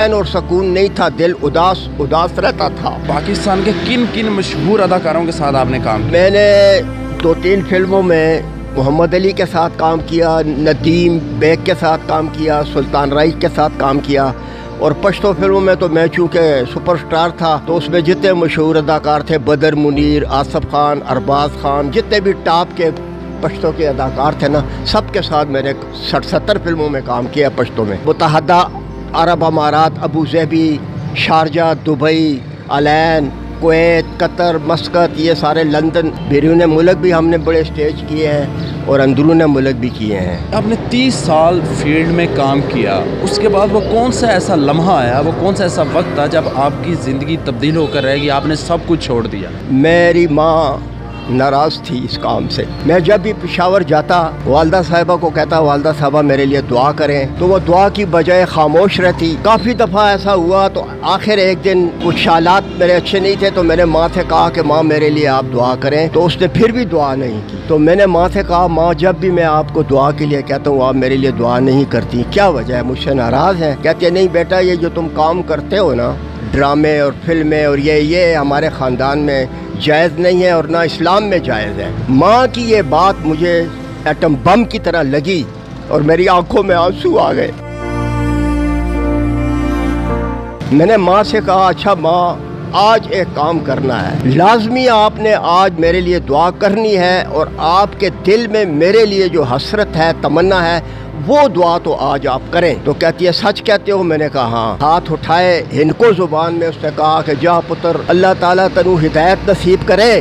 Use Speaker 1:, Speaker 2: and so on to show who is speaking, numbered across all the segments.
Speaker 1: चैन और सुकून नहीं था, दिल उदास उदास रहता था।
Speaker 2: पाकिस्तान के किन किन मशहूर अदाकारों के साथ आपने काम किया?
Speaker 1: मैंने 2-3 फिल्मों में मोहम्मद अली के साथ काम किया, नदीम बेग के साथ काम किया, सुल्तान राइज के साथ काम किया। और पश्तो फिल्मों में तो मैं चूँकि सुपरस्टार था तो उसमें जितने मशहूर अदाकार थे, बदर मुनीर, आसफ खान, अरबाज खान, जितने भी टॉप के पश्तो के अदाकार थे ना, सबके साथ मैंने 60-70 फिल्मों में काम किया पश्तो में। मुत्तहदा अरब अमारात, Abu Dhabi, Sharjah, Dubai, Al Ain, Kuwait, Qatar, Muscat, ये सारे लंदन, बैरून मुल्क भी हमने बड़े स्टेज किए हैं और अंदरून मुल्क भी किए हैं।
Speaker 2: आपने 30 साल फील्ड में काम किया, उसके बाद वो कौन सा ऐसा लम्हा आया, वो कौन सा ऐसा वक्त था जब आपकी ज़िंदगी तब्दील होकर रहेगी, आपने सब कुछ छोड़ दिया?
Speaker 1: मेरी माँ नाराज़ थी इस काम से। मैं जब भी पेशावर जाता वालदा साहिबा को कहता, वालदा साहिबा मेरे लिए दुआ करें, तो वो दुआ की बजाय खामोश रहती। काफ़ी दफ़ा ऐसा हुआ तो आखिर एक दिन कुछ हालात मेरे अच्छे नहीं थे तो मैंने माँ से कहा कि माँ मेरे लिए आप दुआ करें, तो उसने फिर भी दुआ नहीं की। तो मैंने माँ से कहा, माँ जब भी मैं आपको दुआ के लिए कहता हूँ आप मेरे लिए दुआ नहीं करती, क्या वजह है, मुझसे नाराज़ हैं? कहते नहीं बेटा, ये जो तुम काम करते हो ना, ड्रामे और फिल्में और ये हमारे ख़ानदान में जायज़ नहीं है और ना इस्लाम में जायज़ है। माँ की ये बात मुझे एटम बम की तरह लगी और मेरी आंखों में आंसू आ गए। मैंने माँ से कहा, अच्छा माँ आज एक काम करना है, लाजमी आपने आज मेरे लिए दुआ करनी है और आपके दिल में मेरे लिए जो हसरत है, तमन्ना है, वो दुआ तो आज आप करें। तो कहती है सच कहते हो? मैंने कहा हाँ। हाथ उठाए, हिंदको ज़ुबान में उसने कहा कि जा पुत्र, अल्लाह ताला तनु हिदायत नसीब करे,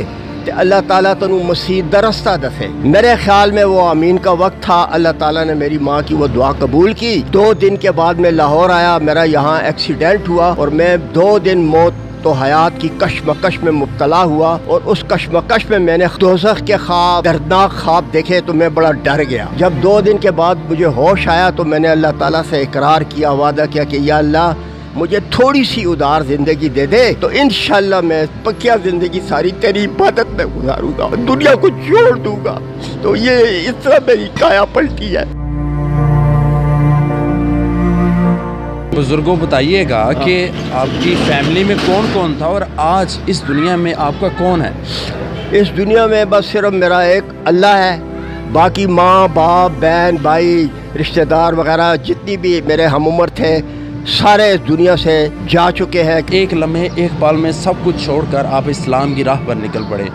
Speaker 1: तो अल्लाह ताला तनु मसीद दरस्ता दसे। मेरे ख्याल में वो आमीन का वक्त था। अल्लाह ताला ने मेरी माँ की वो दुआ कबूल की। 2 दिन के बाद मैं लाहौर आया, मेरा यहाँ एक्सीडेंट हुआ और मैं 2 दिन मौत तो हयात की कश्मकश में मुब्तला हुआ और उस कश्मकश में मैंने दोज़ख के ख्वाब, दर्दनाक ख्वाब देखे तो मैं बड़ा डर गया। जब 2 दिन के बाद मुझे होश आया तो मैंने अल्लाह ताला से इकरार किया, वादा किया कि या अल्लाह मुझे थोड़ी सी उदार ज़िंदगी दे दे तो इंशाअल्लाह मैं पक्या ज़िंदगी सारी तेरी इबादत में गुजारूंगा, दुनिया को छोड़ दूंगा। तो ये इस तरह मेरी काया पलटी है।
Speaker 2: बुजुर्गों बताइएगा कि आपकी फैमिली में कौन कौन था और आज इस दुनिया में आपका कौन है?
Speaker 1: इस दुनिया में बस सिर्फ मेरा एक अल्लाह है, बाकी माँ बाप बहन भाई रिश्तेदार वगैरह जितनी भी मेरे हम उम्र थे सारे इस दुनिया से जा चुके हैं।
Speaker 2: एक लम्हे एक पल में सब कुछ छोड़कर आप इस्लाम की राह पर निकल पड़े,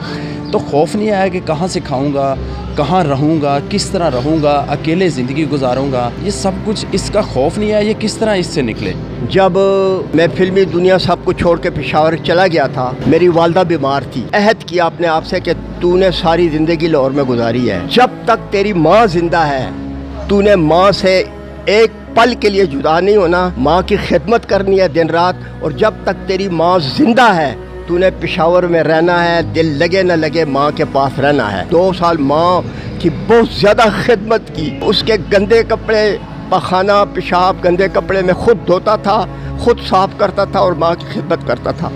Speaker 2: तो खौफ नहीं आया कि कहाँ से खाऊंगा, कहाँ रहूँगा, किस तरह रहूँगा, अकेले ज़िंदगी गुजारूँगा, ये सब कुछ, इसका खौफ नहीं आया? ये किस तरह इससे निकले?
Speaker 1: जब मैं फिल्मी दुनिया सब कुछ छोड़ के पेशावर चला गया था, मेरी वालदा बीमार थी। अहद किया अपने आप से कि तूने सारी ज़िंदगी लाहौर में गुजारी है, जब तक तेरी माँ जिंदा है तूने माँ से एक पल के लिए जुदा नहीं होना, माँ की खिदमत करनी है दिन रात, और जब तक तेरी माँ जिंदा है तूने पेशावर में रहना है, दिल लगे न लगे माँ के पास रहना है। 2 साल माँ की बहुत ज़्यादा खिदमत की, उसके गंदे कपड़े, पखाना पेशाब गंदे कपड़े में खुद धोता था, खुद साफ करता था और माँ की खिदमत करता था।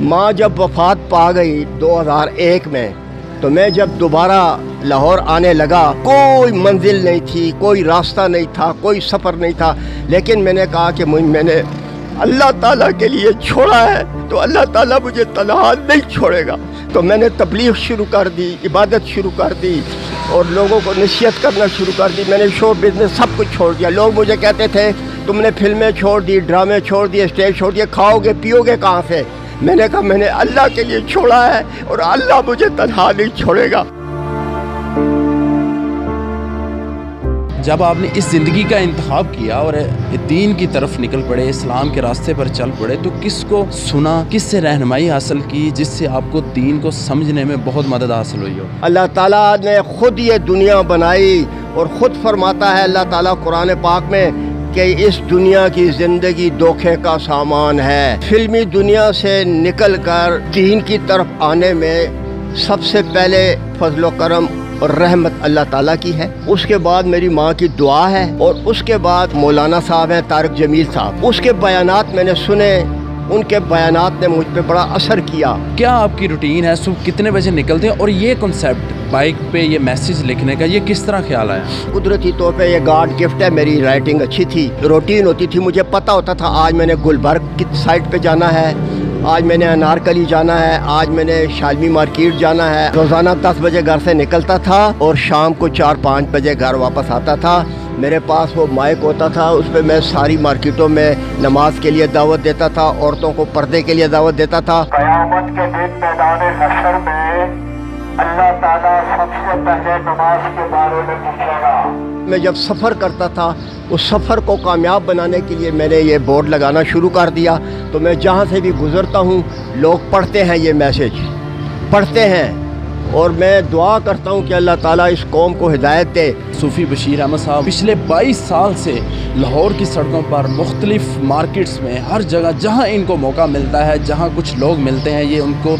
Speaker 1: माँ जब वफात पा गई 2001 में, तो मैं जब दोबारा लाहौर आने लगा, कोई मंजिल नहीं थी, कोई रास्ता नहीं था, कोई सफ़र नहीं था, लेकिन मैंने कहा कि मैंने अल्लाह ताला के लिए छोड़ा है तो अल्लाह ताला मुझे तन्हा नहीं छोड़ेगा। तो मैंने तबलीग शुरू कर दी, इबादत शुरू कर दी और लोगों को नसीहत करना शुरू कर दी। मैंने शो बिज़नेस सब कुछ छोड़ दिया। लोग मुझे कहते थे तुमने फिल्में छोड़ दी, ड्रामे छोड़ दिए, स्टेज छोड़ दिए, खाओगे पियोगे कहाँ से? मैंने कहा मैंने अल्लाह के लिए छोड़ा है और अल्लाह मुझे तन्हा नहीं छोड़ेगा।
Speaker 2: जब आपने इस ज़िंदगी का इंतखाब किया और दीन की तरफ निकल पड़े, इस्लाम के रास्ते पर चल पड़े, तो किसको सुना, किससे रहनुमाई हासिल की जिससे आपको दीन को समझने में बहुत मदद हासिल हुई हो?
Speaker 1: अल्लाह ताला ने खुद ये दुनिया बनाई और ख़ुद फरमाता है अल्लाह ताला कुरान पाक में कि इस दुनिया की ज़िंदगी धोखे का सामान है। फिल्मी दुनिया से निकल कर दीन की तरफ आने में सबसे पहले फजलो करम और रहमत अल्लाह ताला की है, उसके बाद मेरी माँ की दुआ है और उसके बाद मौलाना साहब हैं तारिक जमील साहब, उसके बयानात मैंने सुने, उनके बयानात ने मुझ पे बड़ा असर किया।
Speaker 2: क्या आपकी रूटीन है, सुबह कितने बजे निकलते हैं और ये कॉन्सेप्ट बाइक पे ये मैसेज लिखने का, ये किस तरह ख्याल आया?
Speaker 1: कुदरती तौर पे ये गॉड गिफ्ट है। मेरी राइटिंग अच्छी थी, रूटीन होती थी, मुझे पता होता था आज मैंने गुलबर्ग की साइड पे जाना है, आज मैंने अनारकली जाना है, आज मैंने शालमी मार्केट जाना है। रोज़ाना 10 बजे घर से निकलता था और शाम को 4-5 बजे घर वापस आता था। मेरे पास वो माइक होता था, उस पर मैं सारी मार्केटों में नमाज के लिए दावत देता था, औरतों को पर्दे के लिए दावत देता था।
Speaker 3: क़यामत के दिन मैदान हश्र में अल्लाह ताला सबसे पहले नमाज के बारे में पूछेगा।
Speaker 1: मैं जब सफ़र करता था, उस सफ़र को कामयाब बनाने के लिए मैंने ये बोर्ड लगाना शुरू कर दिया। तो मैं जहाँ से भी गुज़रता हूँ, लोग पढ़ते हैं, ये मैसेज पढ़ते हैं, और मैं दुआ करता हूँ कि अल्लाह ताला इस कौम को हिदायत दे।
Speaker 2: सूफ़ी बशीर अहमद साहब पिछले 22 साल से लाहौर की सड़कों पर, मुख्तलिफ मार्केट्स में, हर जगह जहाँ इनको मौका मिलता है, जहाँ कुछ लोग मिलते हैं, ये उनको